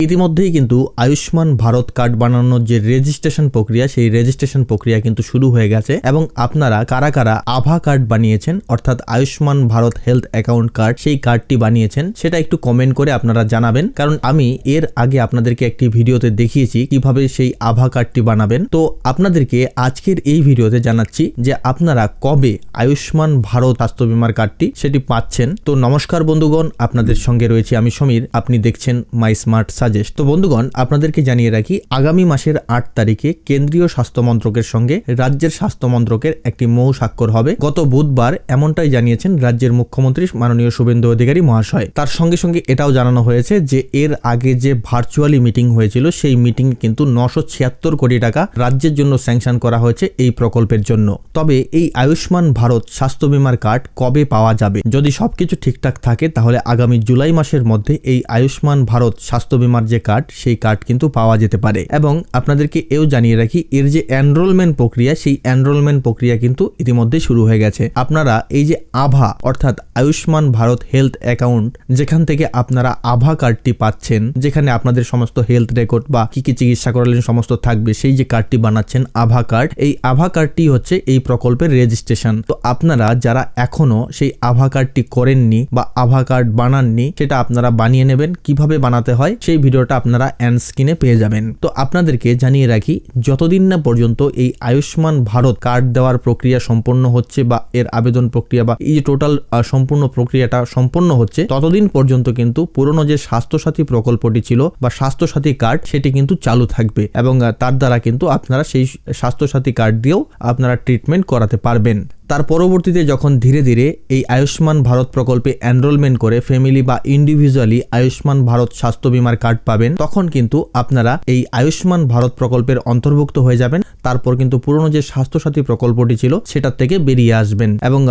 ইতিমধ্যেই কিন্তু আয়ুষ্মান ভারত কার্ড বানানোর যে রেজিস্ট্রেশন প্রক্রিয়া, সেই রেজিস্ট্রেশন প্রক্রিয়া কিন্তু শুরু হয়ে গেছে এবং আপনারা কারা কারা আভা কার্ড বানিয়েছেন অর্থাৎ Ayushman Bharat health account card, সেই কার্ডটি বানিয়েছেন সেটা একটু কমেন্ট করে আপনারা জানাবেন। কারণ আমি এর আগে আপনাদেরকে একটি ভিডিওতে দেখিয়েছি কিভাবে সেই আভা কার্ডটি বানাবেন। তো আপনাদেরকে আজকের এই ভিডিওতে জানাচ্ছি যে আপনারা কবে আয়ুষ্মান ভারত স্বাস্থ্য বীমার কার্ডটি সেটি পাচ্ছেন। তো নমস্কার বন্ধুগণ, আপনাদের সঙ্গে রয়েছে আমি সমীর, আপনি দেখছেন মাই স্মার্ট সাজেস্ট। তো বন্ধুগণ, আপনাদেরকে জানিয়ে রাখি আগামী মাসের 8 তারিখে কেন্দ্রীয় স্বাস্থ্য মন্ত্রকের সঙ্গে রাজ্যের স্বাস্থ্য মন্ত্রকের একটি মৌ স্বাক্ষর হবে। গত বুধবার এমনটাই জানিয়েছেন রাজ্যের মুখ্যমন্ত্রী মাননীয় শুভেন্দু অধিকারী মহাশয়। তার সঙ্গে সঙ্গে এটাও জানানো হয়েছে যে এর আগে যে ভার্চুয়ালি মিটিং হয়েছিল সেই মিটিং কিন্তু 976 কোটি টাকা রাজ্যের জন্য স্যাংশন করা হয়েছে এই প্রকল্পের জন্য। তবে এই আয়ুষ্মান ভারত স্বাস্থ্য বীমার কার্ড কবে পাওয়া যাবে? যদি সবকিছু ঠিকঠাক থাকে তাহলে আগামী জুলাই মাসের মধ্যে এই আয়ুষ্মান ভারত স্বাস্থ্য বীমার যে কার্ড, সেই কার্ড কিন্তু পাওয়া যেতে পারে। এবং আপনাদেরকে এও জানিয়ে রাখি এর যে এনরোলমেন্ট প্রক্রিয়া, সেই এনরোলমেন্ট প্রক্রিয়া কিন্তু ইতিমধ্যে শুরু হয়ে গেছে। আপনারা এই যে আভা অর্থাৎ আয়ুষ্মান ভারত হেলথ অ্যাকাউন্ট, যেখান থেকে আপনারা আভা কার্ডটি পাচ্ছেন, যেখানে আপনাদের সমস্ত হেলথ রেকর্ড বা কি কি চিকিৎসা করালেন সমস্ত থাকবে, সেই যে কার্ডটি বানাচ্ছেন আভা কার্ড, এই আভা কার্ডটি হচ্ছে এই প্রকল্পের রেজিস্ট্রেশন। তো আপনারা যারা এখনো সেই আভা কার্ডটি করেননি বা আভা কার্ড বানাননি, সেটা আপনারা বানিয়ে নেবেন। কিভাবে বানাতে হয় সেই ভিডিওটা আপনারা এন্ড স্ক্রিনে পেয়ে যাবেন। তো আপনাদেরকে জানিয়ে রাখি যতদিন না পর্যন্ত এই আয়ুষ্মান ভারত কার্ড দেওয়ার প্রক্রিয়া সম্পন্ন হচ্ছে বা এর আবেদন প্রক্রিয়া বা এই যে টোটাল সম্পূর্ণ প্রক্রিয়াটা সম্পন্ন হচ্ছে, ততদিন পর্যন্ত কিন্তু পুরনো যে স্বাস্থ্যসাথী প্রকল্পটি ছিল বা স্বাস্থ্যসাথী কার্ড, সেটি কিন্তু চালু থাকবে এবং তার দ্বারা কিন্তু আপনারা সেই স্বাস্থ্যসাথী কার্ড দিয়েও আপনারা ট্রিটমেন্ট করাতে পারবেন। তার পরবর্তীতে যখন ধীরে ধীরে এই আয়ুষ্মান ভারত প্রকল্পে এনরোলমেন্ট করে ফ্যামিলি বা ইন্ডিভিজুয়ালি আয়ুষ্মান ভারত স্বাস্থ্য বীমার কার্ড পাবেন, তখন কিন্তু আপনারা এই আয়ুষ্মান ভারত প্রকল্পের অন্তর্ভুক্ত হয়ে যাবেন। তারপর কিন্তু পুরনো যে স্বাস্থ্যসাথী প্রকল্পটি ছিল সেটার থেকে বেরিয়ে আসবেন এবং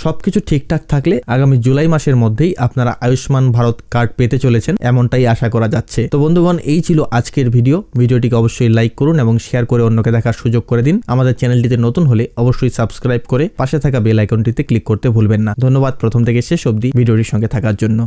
সবকিছু ঠিকঠাক থাকলে আগামী জুলাই মাসের মধ্যেই আপনারা আয়ুষ্মান ভারত কার্ড পেতে চলেছেন, এমনটাই আশা করা যাচ্ছে। তো বন্ধুগণ, এই ছিল আজকের ভিডিওটিকে অবশ্যই লাইক করুন এবং শেয়ার করে অন্যকে দেখার সুযোগ করে দিন। আমাদের চ্যানেলটিতে নতুন হলে অবশ্যই সাবস্ক্রাইব করে পাশে থাকা বেল আইকনটিতে ক্লিক করতে ভুলবেন না। ধন্যবাদ প্রথম থেকে শেষ অবধি ভিডিওটির সঙ্গে থাকার জন্য।